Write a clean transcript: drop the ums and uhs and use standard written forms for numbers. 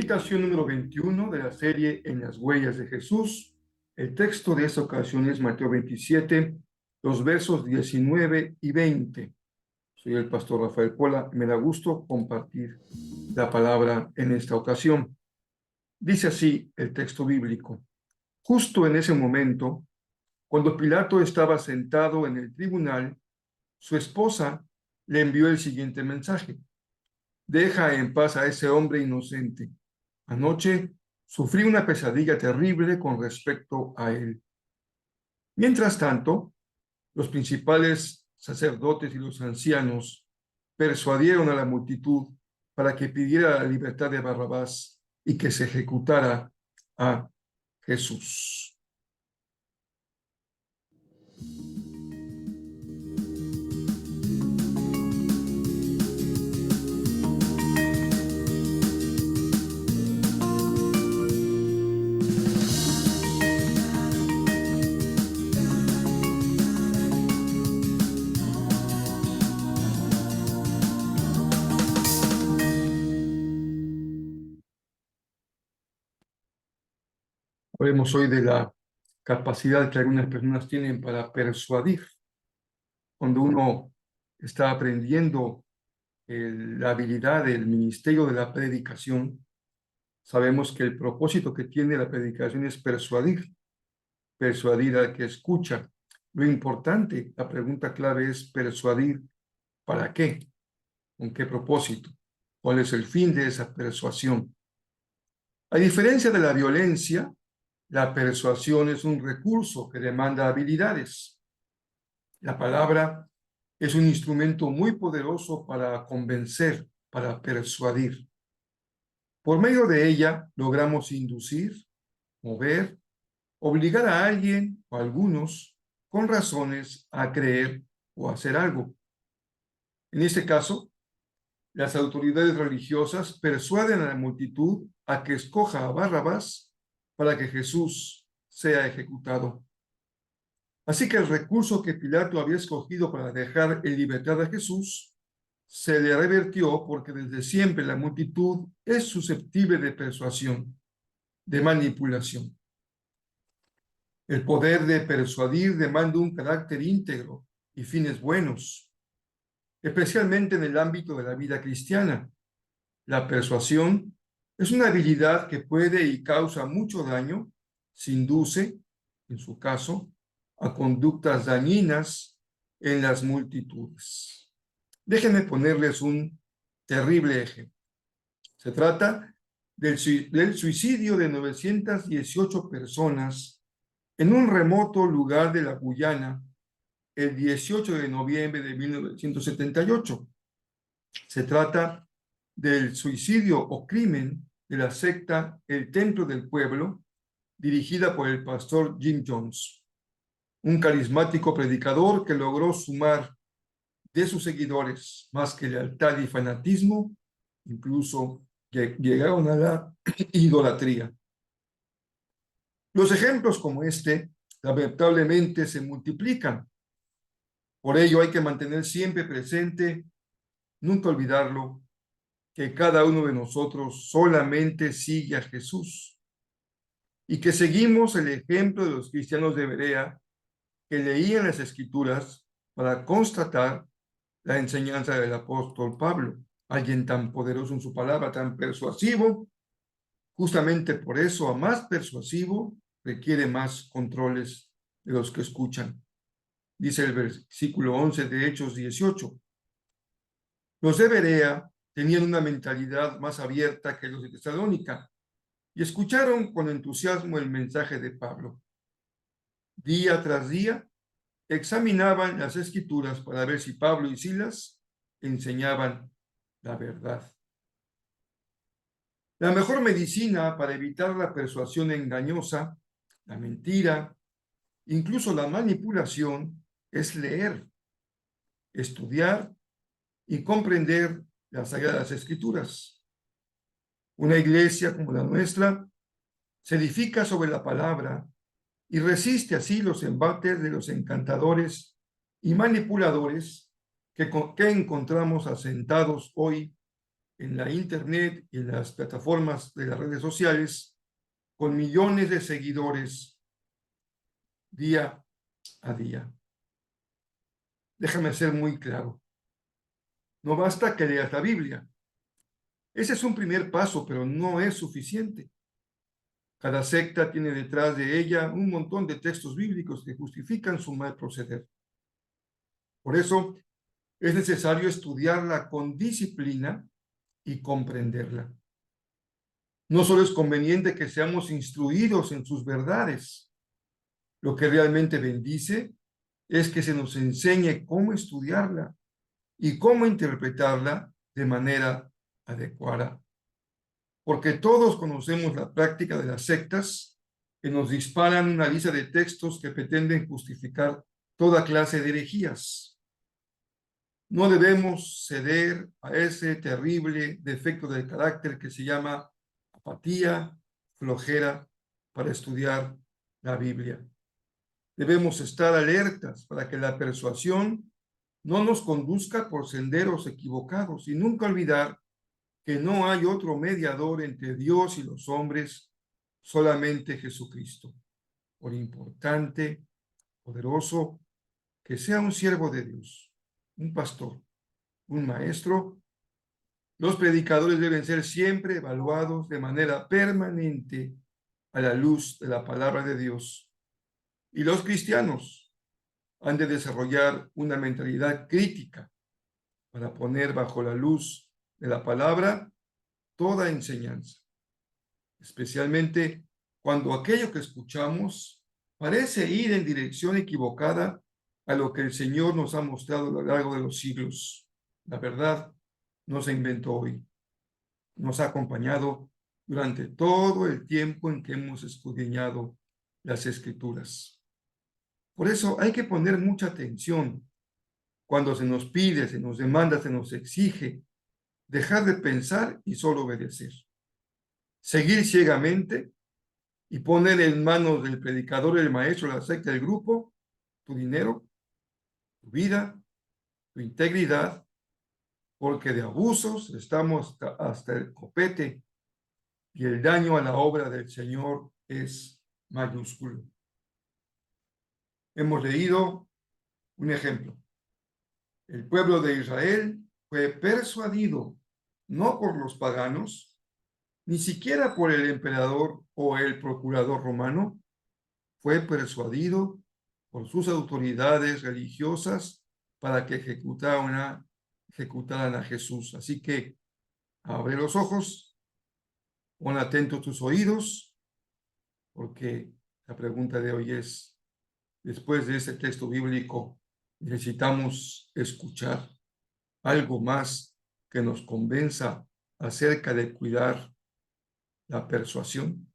Meditación número 21 de la serie En las huellas de Jesús. El texto de esta ocasión es Mateo 27, los versos 19 y 20. Soy el pastor Rafael Pola. Me da gusto compartir la palabra en esta ocasión. Dice así el texto bíblico. Justo en ese momento, cuando Pilato estaba sentado en el tribunal, su esposa le envió el siguiente mensaje. Deja en paz a ese hombre inocente. Anoche sufrí una pesadilla terrible con respecto a él. Mientras tanto, los principales sacerdotes y los ancianos persuadieron a la multitud para que pidiera la libertad de Barrabás y que se ejecutara a Jesús. Hablemos hoy de la capacidad que algunas personas tienen para persuadir. Cuando uno está aprendiendo la habilidad del ministerio de la predicación, sabemos que el propósito que tiene la predicación es persuadir al que escucha. Lo importante, la pregunta clave es persuadir ¿para qué? ¿Con qué propósito? ¿Cuál es el fin de esa persuasión? A diferencia de la violencia, la persuasión es un recurso que demanda habilidades. La palabra es un instrumento muy poderoso para convencer, para persuadir. Por medio de ella logramos inducir, mover, obligar a alguien o a algunos con razones a creer o a hacer algo. En este caso, las autoridades religiosas persuaden a la multitud a que escoja a Barrabás para que Jesús sea ejecutado. Así que el recurso que Pilato había escogido para dejar en libertad a Jesús se le revertió porque desde siempre la multitud es susceptible de persuasión, de manipulación. El poder de persuadir demanda un carácter íntegro y fines buenos, especialmente en el ámbito de la vida cristiana. La persuasión es una habilidad que puede y causa mucho daño si induce, en su caso, a conductas dañinas en las multitudes. Déjenme ponerles un terrible ejemplo. Se trata del suicidio de 918 personas en un remoto lugar de la Guyana el 18 de noviembre de 1978. Se trata del suicidio o crimen de la secta El Templo del Pueblo, dirigida por el pastor Jim Jones, un carismático predicador que logró sumar de sus seguidores más que lealtad y fanatismo, incluso llegaron a la idolatría. Los ejemplos como este, lamentablemente, se multiplican. Por ello hay que mantener siempre presente, nunca olvidarlo, que cada uno de nosotros solamente sigue a Jesús y que seguimos el ejemplo de los cristianos de Berea que leían las Escrituras para constatar la enseñanza del apóstol Pablo, alguien tan poderoso en su palabra, tan persuasivo. Justamente por eso, a más persuasivo, requiere más controles de los que escuchan. Dice el versículo 11 de Hechos 18. Los de Berea tenían una mentalidad más abierta que los de Tesalónica y escucharon con entusiasmo el mensaje de Pablo. Día tras día examinaban las Escrituras para ver si Pablo y Silas enseñaban la verdad. La mejor medicina para evitar la persuasión engañosa, la mentira, incluso la manipulación, es leer, estudiar y comprender las Sagradas Escrituras. Una iglesia como la nuestra se edifica sobre la palabra y resiste así los embates de los encantadores y manipuladores que encontramos asentados hoy en la internet y en las plataformas de las redes sociales con millones de seguidores día a día. Déjame ser muy claro. No basta que leas la Biblia. Ese es un primer paso, pero no es suficiente. Cada secta tiene detrás de ella un montón de textos bíblicos que justifican su mal proceder. Por eso es necesario estudiarla con disciplina y comprenderla. No solo es conveniente que seamos instruidos en sus verdades. Lo que realmente bendice es que se nos enseñe cómo estudiarla y cómo interpretarla de manera adecuada. Porque todos conocemos la práctica de las sectas que nos disparan una lista de textos que pretenden justificar toda clase de herejías. No debemos ceder a ese terrible defecto del carácter que se llama apatía, flojera para estudiar la Biblia. Debemos estar alertas para que la persuasión no nos conduzca por senderos equivocados y nunca olvidar que no hay otro mediador entre Dios y los hombres, solamente Jesucristo. Por importante, poderoso, que sea un siervo de Dios, un pastor, un maestro, los predicadores deben ser siempre evaluados de manera permanente a la luz de la palabra de Dios. Y los cristianos han de desarrollar una mentalidad crítica para poner bajo la luz de la palabra toda enseñanza, especialmente cuando aquello que escuchamos parece ir en dirección equivocada a lo que el Señor nos ha mostrado a lo largo de los siglos. La verdad no se inventó hoy, nos ha acompañado durante todo el tiempo en que hemos escudriñado las Escrituras. Por eso hay que poner mucha atención cuando se nos pide, se nos demanda, se nos exige dejar de pensar y solo obedecer. Seguir ciegamente y poner en manos del predicador, el maestro, la secta, el grupo, tu dinero, tu vida, tu integridad, porque de abusos estamos hasta el copete y el daño a la obra del Señor es mayúsculo. Hemos leído un ejemplo. El pueblo de Israel fue persuadido no por los paganos, ni siquiera por el emperador o el procurador romano, fue persuadido por sus autoridades religiosas para que ejecutaran a Jesús. Así que abre los ojos, pon atentos tus oídos, porque la pregunta de hoy es, después de este texto bíblico, necesitamos escuchar algo más que nos convenza acerca de cuidar la persuasión.